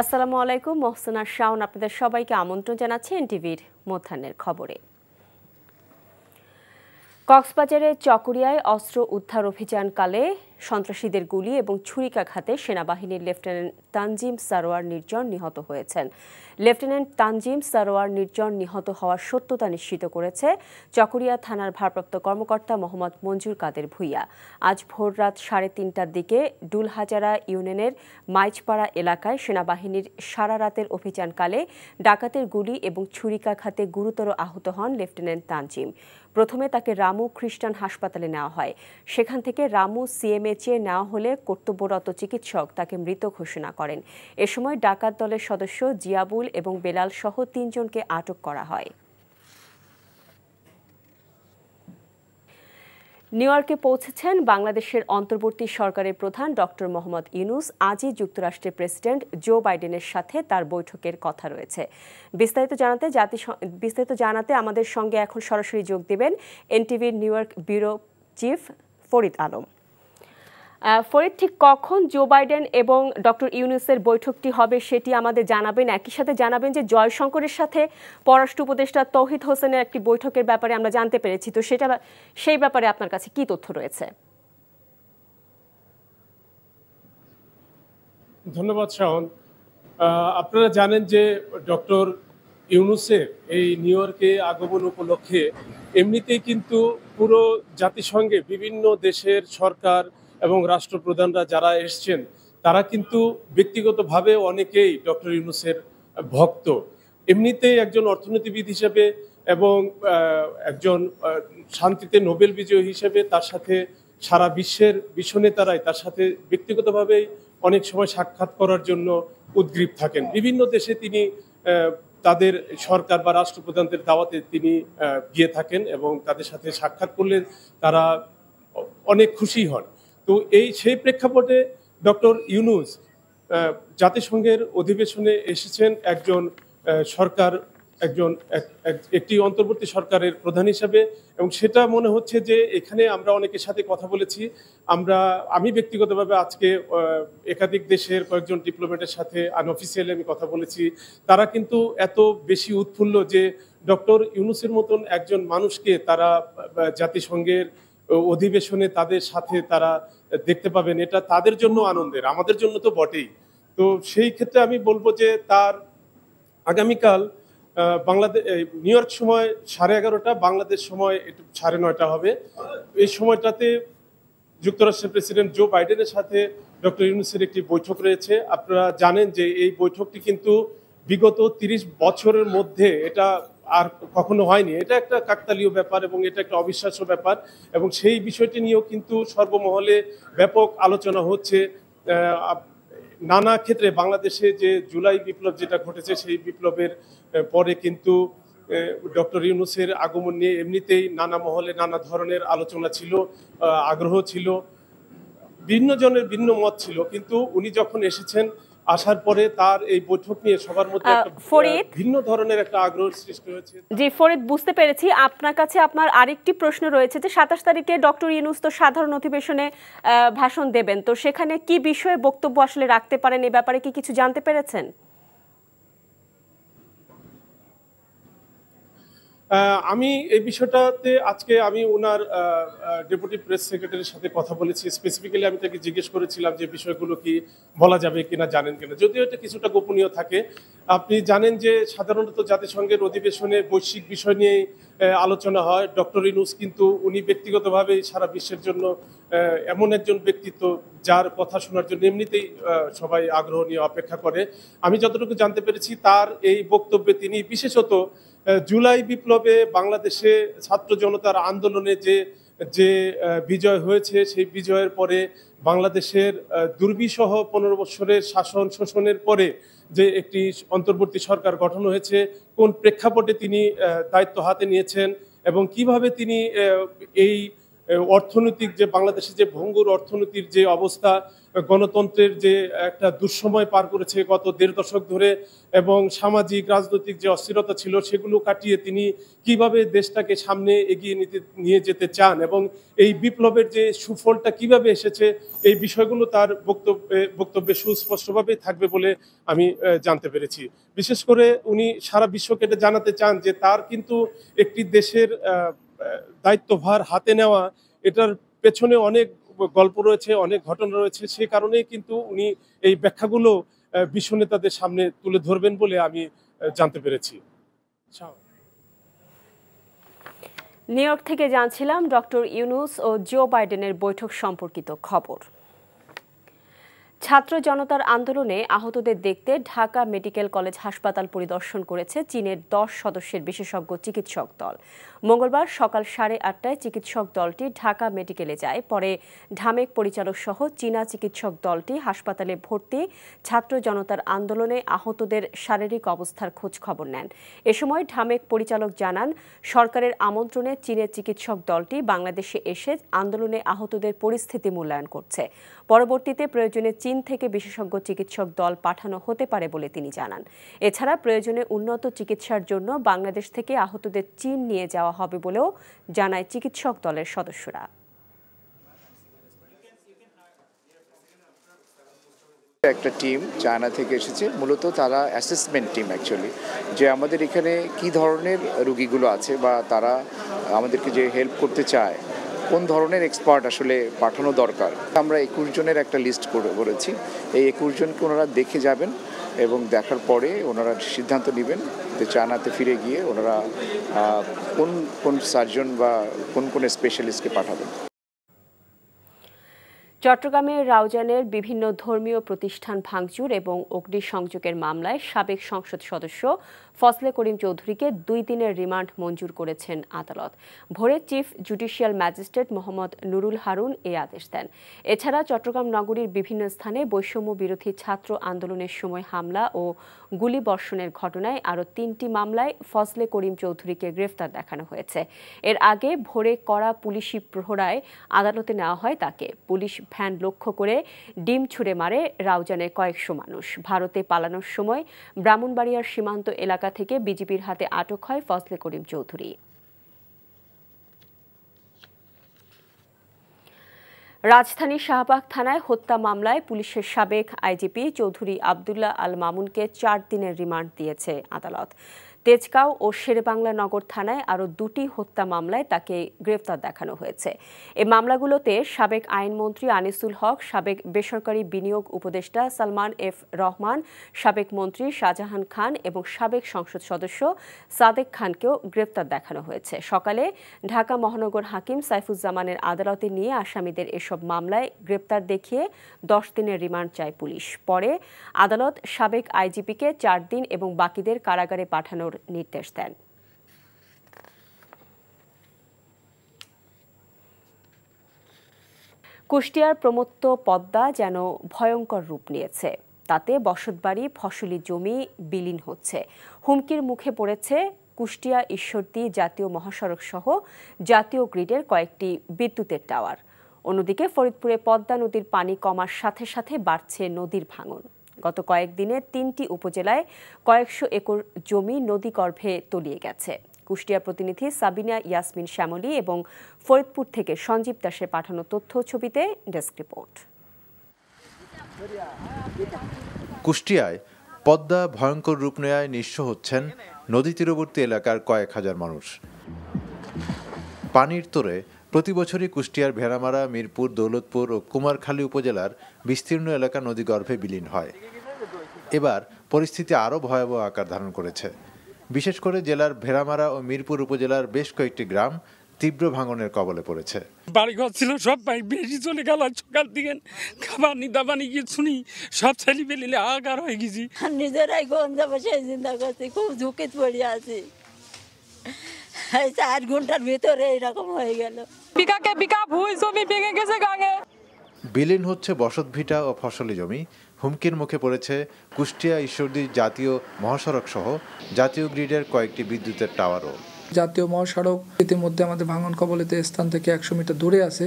আসসালামু আলাইকুম, মহসিনা শাওন আপনাদের সবাইকে আমন্ত্রণ জানাচ্ছি এনটিভির মধ্যাহ্নের খবরে। কক্সবাজারের চকরিয়ায় অস্ত্র উদ্ধার অভিযানকালে সন্ত্রাসীদের গুলি এবং ছুরিকাঘাতে সেনাবাহিনীর লেফটেন্যান্ট তানজিম সারোয়ার নির্জন নিহত হয়েছেন। লেফটেন্যান্ট তানজিম সারোয়ার নির্জন নিহত হওয়ার সত্যতা নিশ্চিত করেছে চকরিয়া থানার ভারপ্রাপ্ত কর্মকর্তা মোহাম্মদ মঞ্জুর কাদের ভূঁইয়া। আজ ভোররাত 3:30টার দিকে ডুলহাজারা ইউনিয়নের মাইজপাড়া এলাকায় সেনাবাহিনীর সারা রাতের অভিযানকালে ডাকাতের গুলি এবং ছুরিকাঘাতে গুরুতর আহত হন লেফটেন্যান্ট তানজিম। প্রথমে তাকে রামু খ্রিস্টান হাসপাতালে নেওয়া হয়। সেখান থেকে রামু সিএমএইচে নেওয়া হলে কর্তব্যরত চিকিৎসক তাকে মৃত ঘোষণা করেন। এ সময় ডাকাত দলের সদস্য জিয়াবুল এবং বেলাল সহ 3 জনকে আটক করা হয়। নিউ ইয়র্কে পৌঁছেছেন বাংলাদেশের অন্তর্বর্তী সরকারের প্রধান ডক্টর মোহাম্মদ ইউনূস। আজই যুক্তরাষ্ট্রের প্রেসিডেন্ট জো বাইডেনের সাথে তার বৈঠকের কথা রয়েছে। বিস্তারিত জানাতে আমাদের সঙ্গে এখন সরাসরি যোগ দেবেন এনটিভির New York bureau chief Farid Alam. Farid, ঠিক কখন জো বাইডেন এবং ডক্টর ইউনূসের বৈঠকটি হবে সেটি আমাদের জানাবেন। একই সাথে জানাবেন যে জয়শঙ্করের সাথে পররাষ্ট্র উপদেষ্টা তৌহিদ হোসেনের একটি বৈঠকের ব্যাপারে আমরা জানতে পেরেছি, তো সেই ব্যাপারে আপনার কাছে কি তথ্য রয়েছে? ধন্যবাদ শাওন। আপনারা জানেন যে ডক্টর ইউনূসের এই নিউ ইয়র্কে আগমন উপলক্ষে এমনিতেই কিন্তু পুরো জাতিসংঘে বিভিন্ন দেশের সরকার এবং রাষ্ট্রপ্রধানরা যারা এসছেন তারা কিন্তু ব্যক্তিগতভাবে অনেকেই ডক্টর ইউনূসের ভক্ত। এমনিতেই একজন অর্থনীতিবিদ হিসেবে এবং একজন শান্তিতে নোবেল বিজয়ী হিসেবে তার সাথে সারা বিশ্বের বিশ্বনেতারাই তার সাথে ব্যক্তিগতভাবেই অনেক সময় সাক্ষাৎ করার জন্য উদ্গ্রীব থাকেন। বিভিন্ন দেশে তিনি তাদের সরকার বা রাষ্ট্রপ্রধানদের দাওয়াতে তিনি গিয়ে থাকেন এবং তাদের সাথে সাক্ষাৎ করলে তারা অনেক খুশি হন। তো সেই প্রেক্ষাপটে ডক্টর ইউনূস জাতিসংঘের অধিবেশনে এসেছেন একটি অন্তর্বর্তী সরকারের প্রধান হিসাবে, এবং সেটা মনে হচ্ছে যে এখানে আমরা অনেকের সাথে কথা বলেছি। আমি ব্যক্তিগতভাবে আজকে একাধিক দেশের কয়েকজন ডিপ্লোম্যাটের সাথে আনঅফিসিয়ালি আমি কথা বলেছি। তারা কিন্তু এত বেশি উৎফুল্ল যে ডক্টর ইউনূসের মতন একজন মানুষকে তারা জাতিসংঘের অধিবেশনে তাদের সাথে তারা দেখতে পাবেন, এটা তাদের জন্য আনন্দের, আমাদের জন্য তো বটেই। তো সেই ক্ষেত্রে আমি বলবো যে তার আগামীকাল বাংলাদেশ নিউ ইয়র্ক সময় 11:30, বাংলাদেশ সময় 9:30 হবে। এই সময়টাতে যুক্তরাষ্ট্রের প্রেসিডেন্ট জো বাইডেনের সাথে ডক্টর ইউনূসের একটি বৈঠক রয়েছে। আপনারা জানেন যে এই বৈঠকটি কিন্তু বিগত 30 বছরের মধ্যে এটা আর কখনো হয়নি। এটা একটা কাকতালীয় ব্যাপার এবং এটা একটা অবিশ্বাস্য ব্যাপার, এবং সেই বিষয়টি নিয়েও কিন্তু সর্বমহলে ব্যাপক আলোচনা হচ্ছে। নানা ক্ষেত্রে বাংলাদেশে যে জুলাই বিপ্লব যেটা ঘটেছে সেই বিপ্লবের পরে কিন্তু ডক্টর ইউনূসের আগমন নিয়ে এমনিতেই নানা মহলে নানা ধরনের আলোচনা ছিল, আগ্রহ ছিল, ভিন্ন জনের ভিন্ন মত ছিল, কিন্তু উনি যখন এসেছেন, আসার পরে তার এই বৈঠক নিয়ে সবার মধ্যে ভিন্ন ধরনের একটা আগ্রহ সৃষ্টি হয়েছে। জি ফরিদ, বুঝতে পেরেছি। আপনার কাছে আপনার আরেকটি প্রশ্ন রয়েছে যে 27 তারিখে ডক্টর ইউনূস তো সাধারণ অধিবেশনে ভাষণ দেবেন, তো সেখানে কি বিষয়ে বক্তব্য আসলে রাখতে পারেন, এই ব্যাপারে কি কিছু জানতে পেরেছেন? আমি এই বিষয়টাতে আজকে আমি ওনার ডেপুটি প্রেস সেক্রেটারির সাথে কথা বলেছি। স্পেসিফিক্যালি আমি তাকে জিজ্ঞেস করেছিলাম যে বিষয়গুলো কি বলা যাবে কিনা, জানেন কিনা, যদিও এটা কিছুটা গোপনীয় থাকে। আপনি জানেন যে সাধারণত জাতিসংঘের অধিবেশনে বৈশ্বিক বিষয় নিয়ে আলোচনা হয়। ডক্টর ইউনূস কিন্তু উনি ব্যক্তিগতভাবে সারা বিশ্বের জন্য এমন একজন ব্যক্তিত্ব যার কথা শোনার জন্য এমনিতেই সবাই আগ্রহ নিয়ে অপেক্ষা করে। আমি যতটুকু জানতে পেরেছি তার এই বক্তব্যে তিনি বিশেষত জুলাই বিপ্লবে বাংলাদেশে ছাত্র জনতার আন্দোলনে যে বিজয় হয়েছে সেই বিজয়ের পরে বাংলাদেশের দুর্বিষহ 15 বছরের শাসন শোষণের পরে যে একটি অন্তর্বর্তী সরকার গঠন হয়েছে, কোন প্রেক্ষাপটে তিনি দায়িত্ব হাতে নিয়েছেন এবং কিভাবে তিনি এই অর্থনৈতিক যে বাংলাদেশে যে ভঙ্গুর অর্থনীতির যে অবস্থা, গণতন্ত্রের যে একটা দুঃসময় পার করেছে গত ১.৫ দশক ধরে, এবং সামাজিক রাজনৈতিক যে অস্থিরতা ছিল সেগুলো কাটিয়ে তিনি কিভাবে দেশটাকে সামনে এগিয়ে নিয়ে যেতে চান এবং এই বিপ্লবের যে সুফলটা কিভাবে এসেছে এই বিষয়গুলো তার বক্তব্যে সুস্পষ্টভাবে থাকবে বলে আমি জানতে পেরেছি। বিশেষ করে উনি সারা বিশ্বকে এটা জানাতে চান যে তার কিন্তু একটি দেশের দায়িত্বভার হাতে নেওয়া, এটার পেছনে অনেক গল্প রয়েছে, অনেক ঘটনা রয়েছে। সে কারণেই কিন্তু উনি এই ব্যাখ্যাগুলো বিশ্ব নেতাদের সামনে তুলে ধরবেন বলে আমি জানতে পেরেছি। নিউ ইয়র্ক থেকে জানছিলাম ডক্টর ইউনূস ও জো বাইডেনের বৈঠক সম্পর্কিত খবর। ছাত্র জনতার আন্দোলনে আহতদের দেখতে ঢাকা মেডিকেল কলেজ হাসপাতাল পরিদর্শন করেছে চীনের 10 সদস্যের বিশেষজ্ঞ চিকিৎসক দল। মঙ্গলবার সকাল 8:30টায় চিকিৎসক দলটি ঢাকা মেডিকেলে যায়। পরে ঢামেক পরিচালক সহ চীনা চিকিৎসক দলটি হাসপাতালে ভর্তি ছাত্র জনতার আন্দোলনে আহতদের শারীরিক অবস্থার খোঁজ খবর নেন। এ সময় ঢামেক পরিচালক জানান, সরকারের আমন্ত্রণে চীনের চিকিৎসক দলটি বাংলাদেশে এসে আন্দোলনে আহতদের পরিস্থিতি মূল্যায়ন করছে। পরবর্তীতে প্রয়োজনে চীন থেকে বিশেষজ্ঞ চিকিৎসক দল পাঠানো হতে পারে বলে তিনি জানান। এছাড়া প্রয়োজনে উন্নত চিকিৎসার জন্য বাংলাদেশ থেকে আহতদের চীন নিয়ে যাওয়া হবে বলেও জানায় চিকিৎসক দলের সদস্যরা। একটা টিম চায়না থেকে এসেছে, মূলত তারা অ্যাসেসমেন্ট টিম অ্যাকচুয়ালি, যে আমাদের এখানে কি ধরনের রোগীগুলো আছে বা তারা আমাদেরকে যে হেল্প করতে চায়, কোন ধরনের এক্সপার্ট আসলে পাঠানো দরকার। আমরা 21 জনের একটা লিস্ট করেছি। এই 21 জনকে ওনারা দেখে যাবেন এবং দেখার পরে ওনারা সিদ্ধান্ত নেবেন যে চায়নাতে ফিরে গিয়ে ওনারা কোন সার্জন বা কোন স্পেশালিস্টকে পাঠাবেন। চট্টগ্রামের রাউজানের বিভিন্ন ধর্মীয় প্রতিষ্ঠান ভাঙচুর এবং অগ্নিসংযোগের মামলায় সাবেক সংসদ সদস্য ফজলে করিম চৌধুরীকে 2 দিনের রিমান্ড মঞ্জুর করেছেন আদালত। ভোরে chief judicial magistrate Mohammad Nurul Harun এই আদেশ দেন। এছাড়া চট্টগ্রাম নগরীর বিভিন্ন স্থানে বৈষম্য বিরোধী ছাত্র আন্দোলনের সময় হামলা ও গুলিবর্ষণের ঘটনায় আরও 3টি মামলায় ফজলে করিম চৌধুরীকে গ্রেফতার দেখানো হয়েছে। এর আগে ভোরে কড়া পুলিশি প্রহরায় আদালতে নেওয়া হয় তাকে। পুলিশ ভ্যান লক্ষ্য করে ডিম ছুড়ে মারে রাউজানের কয়েকশো মানুষ। ভারতে পালানোর সময় ব্রাহ্মণবাড়িয়ার সীমান্ত এলাকা থেকে বিজিবির হাতে আটক হয় ফজলে করিম চৌধুরী। রাজধানীর শাহবাগ থানায় হত্যা মামলায় পুলিশের সাবেক আইজিপি চৌধুরী আব্দুল্লাহ আল মামুনকে 4 দিনের রিমান্ড দিয়েছে আদালত। তেজগাঁও ও শেরেবাংলা নগর থানায় আরও 2টি হত্যা মামলায় তাকে গ্রেফতার দেখানো হয়েছে। এই মামলাগুলোতে সাবেক আইনমন্ত্রী আনিসুল হক, সাবেক বেসরকারি বিনিয়োগ উপদেষ্টা সালমান এফ রহমান, সাবেক মন্ত্রী শাহজাহান খান এবং সাবেক সংসদ সদস্য সাদেক খানকেও গ্রেফতার দেখানো হয়েছে। সকালে ঢাকা মহানগর হাকিম সাইফুজ্জামানের আদালতে নিয়ে আসামিদের এসব মামলায় গ্রেপ্তার দেখিয়ে 10 দিনের রিমান্ড চায় পুলিশ। পরে আদালত সাবেক আইজিপিকে 4 দিন এবং বাকিদের কারাগারে পাঠানোর নির্দেশ দেন। কুষ্টিয়ার প্রমত্ত পদ্মা যেন ভয়ঙ্কর রূপ নিয়েছে। তাতে বসতবাড়ি, ফসলি জমি বিলীন হচ্ছে। হুমকির মুখে পড়েছে কুষ্টিয়া ঈশ্বরদী জাতীয় মহাসড়ক সহ জাতীয় গ্রিডের কয়েকটি বিদ্যুতের টাওয়ার। অন্যদিকে ফরিদপুরে পদ্মা নদীর পানি কমার সাথে সাথে বাড়ছে নদীর ভাঙন। গত কয়েকদিনে 3টি উপজেলায় কয়েকশো একর জমি নদীগর্ভে তলিয়ে গেছে। কুষ্টিয়া প্রতিনিধি সাবিনা ইয়াসমিন শ্যামলী এবং ফরিদপুর থেকে সঞ্জীব দাসের পাঠানো তথ্য ছবিতে ডেস্ক রিপোর্ট। কুষ্টিয়ায় পদ্মা ভয়ঙ্কর রূপ নেয়ায় নিঃস্ব হচ্ছেন নদী তীরবর্তী এলাকার কয়েক হাজার মানুষ। পানির তোরে প্রতি বছরই কুষ্টিয়ার ভেড়ামারা, মিরপুর, দৌলতপুর ও কুমারখালী উপজেলার বিস্তীর্ণ এলাকা নদীগর্ভে বিলীন হয়। এবার পরিস্থিতি আরও ভয়াবহ আকার ধারণ করেছে। বিশেষ করে জেলার ভেড়ামারা ও মিরপুর উপজেলার বেশ কয়েকটি গ্রাম তীব্র ভাঙনের কবলে পড়েছে। বাড়িঘর ছিল সব বেশি চলে গেল। সকাল দিকে খাবার নিদাবানি গিয়ে শুনি সব ছেলে পেলে আগার হয়ে গেছি। নিজেরাই গঞ্জা বসে চিন্তা করছি, খুব ঝুঁকি পড়ে আছি। 4 ঘন্টার ভিতরে এরকম হয়ে গেল। বিঘাকে বিঘা ভুঁই জমি ভেঙে গেছে গাঙে। বিলীন হচ্ছে বসতভিটা ও ফসলি জমি। হুমকির মুখে পড়েছে কুষ্টিয়া ঈশ্বরদী জাতীয় মহাসড়ক সহ জাতীয় গ্রিডের কয়েকটি বিদ্যুতের টাওয়ারও। জাতীয় মহাসড়ক ইতিমধ্যে আমাদের ভাঙন কবলিত স্থান থেকে 100 মিটার দূরে আছে।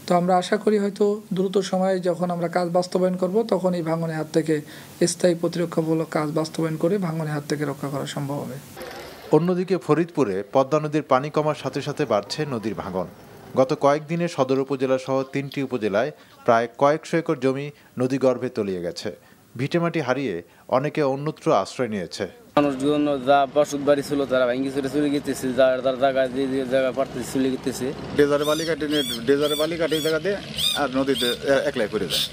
তো আমরা আশা করি হয়তো দ্রুত সময়ে যখন আমরা কাজ বাস্তবায়ন করব তখন এই ভাঙনের হাত থেকে স্থায়ী প্রতিরক্ষামূলক কাজ বাস্তবায়ন করে ভাঙনের হাত থেকে রক্ষা করা সম্ভব হবে। অন্যদিকে ফরিদপুরে পদ্মা নদীর পানি কমার সাথে সাথে বাড়ছে নদীর ভাঙন। গত কয়েকদিনে সদর উপজেলা সহ 3টি উপজেলায় প্রায় কয়েকশো একর জমি নদীগর্ভে তলিয়ে গেছে। ভিটেমাটি হারিয়ে অনেকে অন্যত্র আশ্রয় নিয়েছে। মানুষজন যা বসত বাড়ি ছিল তারা ভেঙে চলে গেতেছে, যার জায়গা দিয়ে জায়গা পারতে চলে গেতেছে। ডেজারে বালি কাটে জায়গাতে আর নদীতে একলাই পড়ে যায়,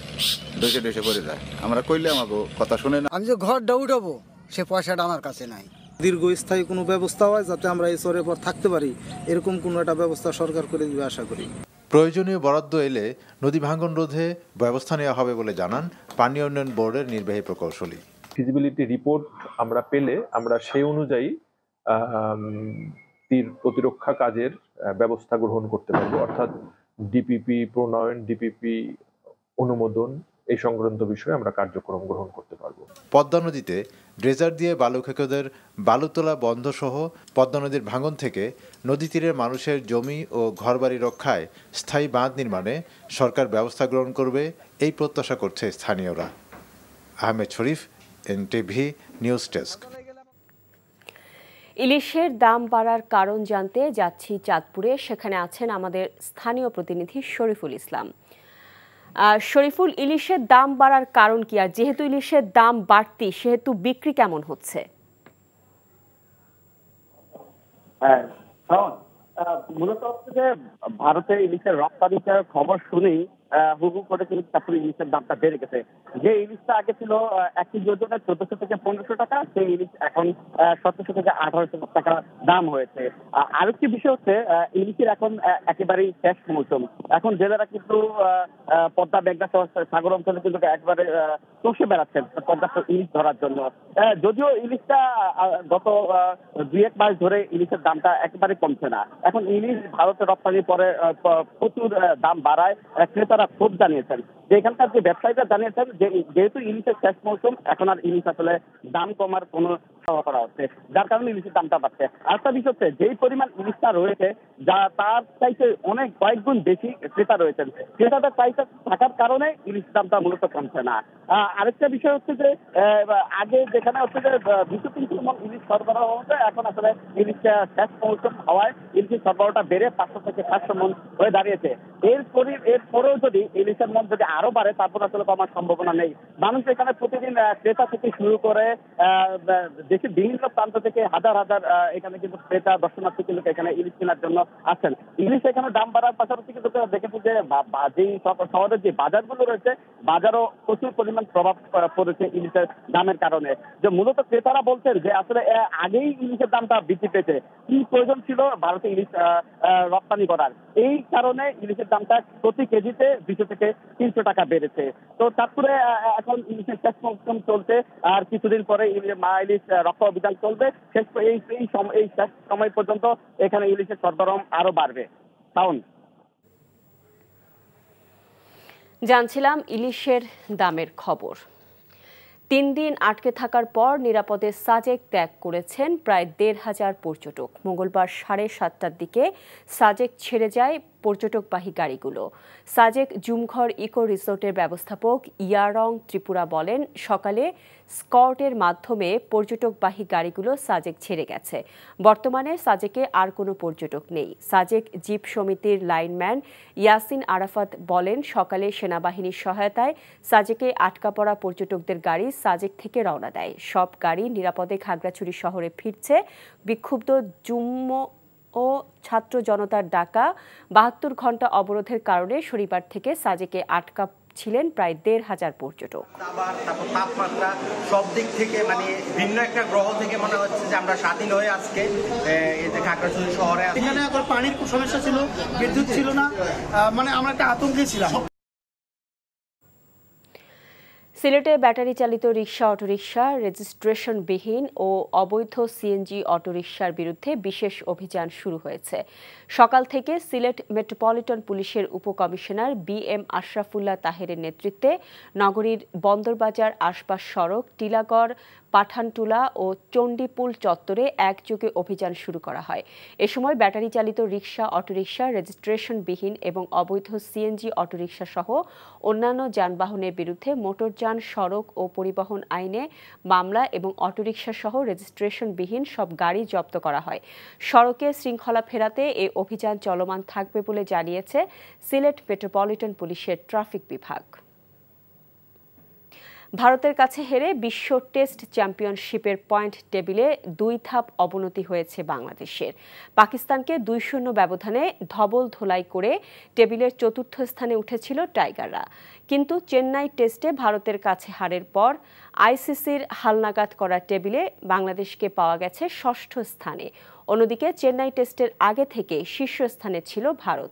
ডেসে পড়ে যায়। আমরা কইলে আমাকে কথা শুনে না। আমি যে ঘরটা উঠাবো সে পয়সাটা আমার কাছে নাই। দীর্ঘস্থায়ী কোনো ব্যবস্থা হয় যাতে আমরা এই চরের পর থাকতে পারি, এরকম কোনো একটা ব্যবস্থা সরকার করে দিবে আশা করি। প্রয়োজনীয় বরাদ্দ এলে নদী ভাঙন রোধে ব্যবস্থা নেওয়া হবে বলে জানান পানি উন্নয়ন বোর্ডের নির্বাহী প্রকৌশলী। ফিজিবিলিটি রিপোর্ট আমরা পেলে আমরা সেই অনুযায়ী তীর প্রতিরক্ষা কাজের ব্যবস্থা গ্রহণ করতে পারবো, অর্থাৎ ডিপিপি প্রণয়ন, ডিপিপি অনুমোদন, এই সংক্রান্ত বিষয়ে আমরা কার্যক্রম গ্রহণ করতে পারবো। পদ্মা নদীতে ড্রেজার দিয়ে বালু খেকোদের বালু তোলা বন্ধ সহ পদ্মা নদীর ভাঙন থেকে নদী তীরের মানুষের জমি ও ঘরবাড়ি রক্ষায় স্থায়ী বাঁধ নির্মাণে সরকার ব্যবস্থা গ্রহণ করবে, এই প্রত্যাশা করছে স্থানীয়রা। আহমেদ শরীফ, এনটিভি নিউজ ডেস্ক। ইলিশের দাম বাড়ার কারণ জানতে যাচ্ছি চাঁদপুরে, সেখানে আছেন আমাদের স্থানীয় প্রতিনিধি শরীফুল ইসলাম। শরীফুল, ইলিশের দাম বাড়ার কারণ কি, আর যেহেতু ইলিশের দাম বাড়তি সেহেতু বিক্রি কেমন হচ্ছে? মূলত হচ্ছে যে ভারতে ইলিশের রপ্তানির খবর শুনেই হুহু করে কিন্তু চাঁদপুর ইলিশের দামটা বেড়ে গেছে। যে ইলিশটা আগে ছিল 1 কেজি ওজনে 1400 থেকে 1500 টাকা, সেই ইলিশ এখন 1700 থেকে 1800 টাকা দাম হয়েছে। আরেকটি বিষয় হচ্ছে ইলিশের এখন একেবারেই শেষ মৌসুম। এখন জেলেরা কিন্তু পদ্মা মেঘনা সহ সাগর অঞ্চলে কিন্তু একবারে চষে বেড়াচ্ছেন পদ্মা ইলিশ ধরার জন্য। যদিও ইলিশটা গত 2-1 মাস ধরে ইলিশের দামটা একেবারে কমছে না। এখন ইলিশ ভারতে রপ্তানির পরে প্রচুর দাম বাড়ায় ক্রেতারা ক্ষোভ জানিয়েছেন। যে এখানকার যে ব্যবসায়ীরা জানিয়েছেন যে যেহেতু ইলিশের শেষ মৌসুম, এখন আর ইলিশ আসলে দাম কমার কোনো করা হচ্ছে, যার কারণে ইলিশের দামটা বাড়ছে। আরেকটা বিষয় হচ্ছে যেই পরিমাণ ইলিশটা রয়েছে যা তার চাইতে অনেক কয়েকগুণ বেশি ক্রেতা রয়েছেন। ক্রেতাদের চাহিদা থাকার কারণে ইলিশ দামটা মূলত কমছে না। আরেকটা বিষয় হচ্ছে যে আগে যেখানে হচ্ছে যে 200-300 মণ ইলিশ সরবরাহ হতো, এখন আসলে ইলিশটা শেষ মৌসুম হওয়ায় ইলিশের সরবরাহটা বেড়ে 500 থেকে 700 মণ হয়ে দাঁড়িয়েছে। এরপরেও যদি ইলিশের মন যদি আরো বাড়ে তারপর আসলে কমার সম্ভাবনা নেই। মানুষ এখানে প্রতিদিন ক্রেতা থেকে শুরু করে দেশের বিভিন্ন প্রান্ত থেকে হাজার হাজার এখানে কিন্তু ক্রেতা দর্শনার্থী কিন্তু এখানে ইলিশ কেনার জন্য আসছেন। ইলিশ এখানে দাম বাড়ার পাশাপাশি কিন্তু দেখেছি যে যেই শহরের যে বাজারগুলো রয়েছে বাজারও প্রচুর পরিমাণ প্রভাব পড়েছে ইলিশের দামের কারণে। যে মূলত ক্রেতারা বলছেন যে আসলে আগেই ইলিশের দামটা বৃদ্ধি পেয়েছে, কি প্রয়োজন ছিল ভারতে ইলিশ রপ্তানি করার, এই কারণে ইলিশের দামটা প্রতি কেজিতে 200 থেকে 300 টাকা বেড়েছে। তো তারপরে এখন ইলিশের শেষ মৌসুম চলছে, আর কিছুদিন পরে মা ইলিশ রক্ষা অভিযান চলবে। এই শেষ সময় পর্যন্ত এখানে ইলিশের সরবরাহ আরো বাড়বে। জানছিলাম ইলিশের দামের খবর। 3 দিন আটকে থাকার পর নিরাপদে সাজেক ত্যাগ করেছেন প্রায় 1500 পর্যটক। মঙ্গলবার 7:30টার দিকে সাজেক ছেড়ে যায় পর্যটকবাহী গাড়িগুলো। সাজেক জুমঘর ইকো রিসোর্টের ব্যবস্থাপক ইয়ারং ত্রিপুরা বলেন, সকালে স্কর্টের মাধ্যমে পর্যটকবাহী গাড়িগুলো সাজেক ছেড়ে গেছে। বর্তমানে সাজেকে আর কোনো পর্যটক নেই। সাজেক জিপ সমিতির লাইনম্যান ইয়াসিন আরাফাত বলেন, সকালে সেনাবাহিনীর সহায়তায় সাজেকে আটকা পড়া পর্যটকদের গাড়ি সাজেক থেকে রওনা দেয়। সব গাড়ি নিরাপদে খাগড়াছড়ি শহরে ফিরছে। বিক্ষুব্ধ জুম্ম ও ছাত্র জনতার ডাকা 72 ঘণ্টা অবরোধের কারণে শনিবার থেকে সাজেকে আটকা ছিলেন প্রায় 1500 পর্যটক। তাপমাত্রা সব দিক থেকে মানে ভিন্ন একটা গ্রহ থেকে মনে হচ্ছে যে আমরা স্বাধীন হয়ে আজকে এই যে খাগড়াছড়ি শহরে। এখানে আবার পানির খুব সমস্যা ছিল, বিদ্যুৎ ছিল না, মানে আমরা একটা আতঙ্কে ছিলাম। সিলেটে ব্যাটারি চালিত রিকশা অটোরিকশা রেজিস্ট্রেশনবিহীন ও অবৈধ সিএনজি অটোরিকশার বিরুদ্ধে বিশেষ অভিযান শুরু হয়েছে। সকাল থেকে সিলেট মেট্রোপলিটন পুলিশের উপকমিশনার BM আশরাফুল্লাহ তাহেরের নেতৃত্বে নগরীর বন্দরবাজার আশপাশ সড়ক, টিলাগড়, পাঠানটুলা ও চণ্ডীপুল চত্বরে একযোগে অভিযান শুরু করা হয়। এ সময় ব্যাটারি চালিত রিকশা অটোরিকশা রেজিস্ট্রেশনবিহীন এবং অবৈধ সিএনজি অটোরিকশা সহ অন্যান্য যানবাহনের বিরুদ্ধে মোটরযান, সড়ক ও পরিবহন আইনে মামলা এবং অটোরিকশা সহ রেজিস্ট্রেশনবিহীন সব গাড়ি জব্দ করা হয়। সড়কে শৃঙ্খলা ফেরাতে এ অভিযান চলমান থাকবে বলে জানিয়েছে সিলেট মেট্রোপলিটন পুলিশের ট্রাফিক বিভাগ। ভারতের কাছে হেরে বিশ্ব টেস্ট চ্যাম্পিয়নশিপের পয়েন্ট টেবিলে 2 ধাপ অবনতি হয়েছে বাংলাদেশের। পাকিস্তানকে 2-0 ব্যবধানে ধবল ধোলাই করে টেবিলের 4র্থ স্থানে উঠেছিল টাইগাররা। কিন্তু চেন্নাই টেস্টে ভারতের কাছে হারের পর আইসিসির হালনাগাদ করা টেবিলে বাংলাদেশকে পাওয়া গেছে 6ষ্ঠ স্থানে। অন্যদিকে চেন্নাই টেস্টের আগে থেকে শীর্ষস্থানে ছিল ভারত।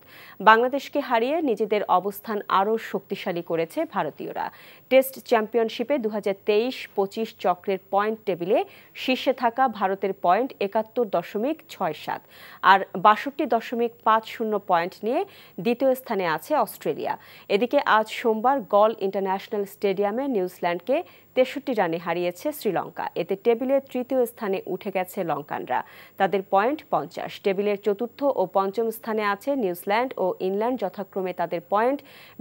বাংলাদেশকে হারিয়ে নিজেদের অবস্থান আরও শক্তিশালী করেছে ভারতীয়রা। টেস্ট চ্যাম্পিয়নশিপে 2023-25 চক্রের পয়েন্ট টেবিলে শীর্ষে থাকা ভারতের পয়েন্ট 71.67 আর 62.50 পয়েন্ট নিয়ে দ্বিতীয় স্থানে আছে অস্ট্রেলিয়া। এদিকে আজ সোমবার গল ইন্টারন্যাশনাল স্টেডিয়ামে নিউজিল্যান্ডকে 63 রানে হারিয়েছে শ্রীলঙ্কা। এতে টেবিলের 3য় স্থানে উঠে গেছে লঙ্কানরা। তাদের পয়েন্ট 50। টেবিলের 4র্থ ও 5ম স্থানে আছে নিউজিল্যান্ড ও ইংল্যান্ড, যথাক্রমে তাদের পয়েন্ট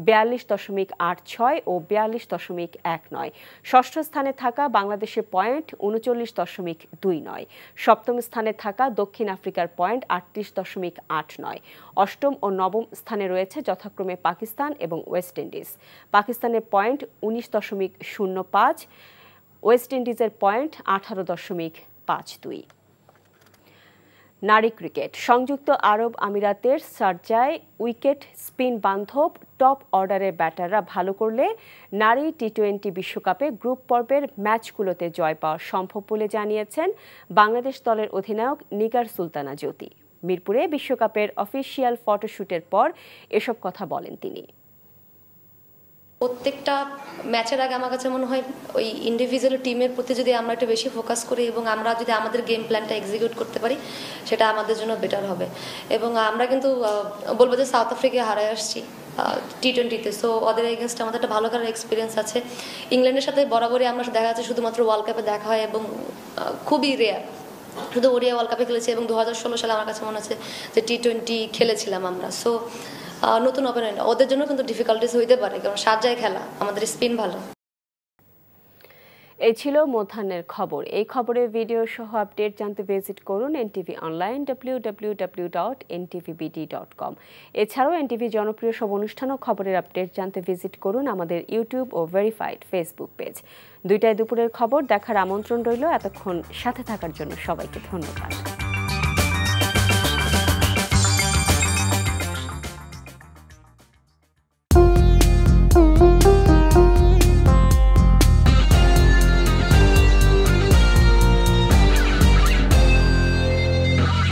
42.86 ও 42.19। 6ষ্ঠ স্থানে থাকা বাংলাদেশের পয়েন্ট 39.29। 7ম স্থানে থাকা দক্ষিণ আফ্রিকার পয়েন্ট 38.89। 8ম ও 9ম স্থানে রয়েছে যথাক্রমে পাকিস্তান এবং ওয়েস্ট ইন্ডিজ। পাকিস্তানের পয়েন্ট 19.05, ওয়েস্ট ইন্ডিজের পয়েন্ট 18.52। নারী ক্রিকেট। সংযুক্ত আরব আমিরাতের শারজায় উইকেট স্পিন বান্ধব টপ অর্ডারের ব্যাটাররা ভালো করলে নারী টি-20 বিশ্বকাপে গ্রুপ পর্বের ম্যাচগুলোতে জয় পাওয়া সম্ভব বলে জানিয়েছেন বাংলাদেশ দলের অধিনায়ক নিগার সুলতানা জ্যোতি। মিরপুরে বিশ্বকাপের অফিসিয়াল ফটোশুটের পর এসব কথা বলেন তিনি। প্রত্যেকটা ম্যাচের আগে আমার কাছে মনে হয় ওই ইন্ডিভিজুয়াল টিমের প্রতি যদি আমরা একটু বেশি ফোকাস করি এবং আমরা যদি আমাদের গেম প্ল্যানটা এক্সিকিউট করতে পারি, সেটা আমাদের জন্য বেটার হবে। এবং আমরা কিন্তু বলবো যে সাউথ আফ্রিকায় হারায় আসছি টি-20-তে, সো ওদের এগেনস্টে আমাদের একটা ভালো করার এক্সপিরিয়েন্স আছে। ইংল্যান্ডের সাথে বরাবরই আমরা দেখা যাচ্ছে শুধুমাত্র ওয়ার্ল্ড কাপে দেখা হয় এবং খুবই রেয়ার শুধু ওডিআই ওয়ার্ল্ড কাপে খেলেছি এবং 2016 সালে আমার কাছে মনে আছে যে টি-20 খেলেছিলাম আমরা। সো নতুন অপোনেন্ট ওদের জন্য কিন্তু ডিফিকাল্টিস হইতে পারে, কারণ সাজায় খেলা, আমাদের স্পিন ভালো। এই ছিল মধ্যাহ্নের খবর। এই খবরের ভিডিও সহ আপডেট জানতে ভিজিট করুন এনটিভি অনলাইন www.ntvbd.com। এছাড়াও এনটিভি জনপ্রিয় সব অনুষ্ঠান ও খবরের আপডেট জানতে ভিজিট করুন আমাদের ইউটিউব ও ভেরিফাইড ফেসবুক পেজ। 2টায় দুপুরের খবর দেখার আমন্ত্রণ রইল। এতক্ষণ সাথে থাকার জন্য সবাইকে ধন্যবাদ।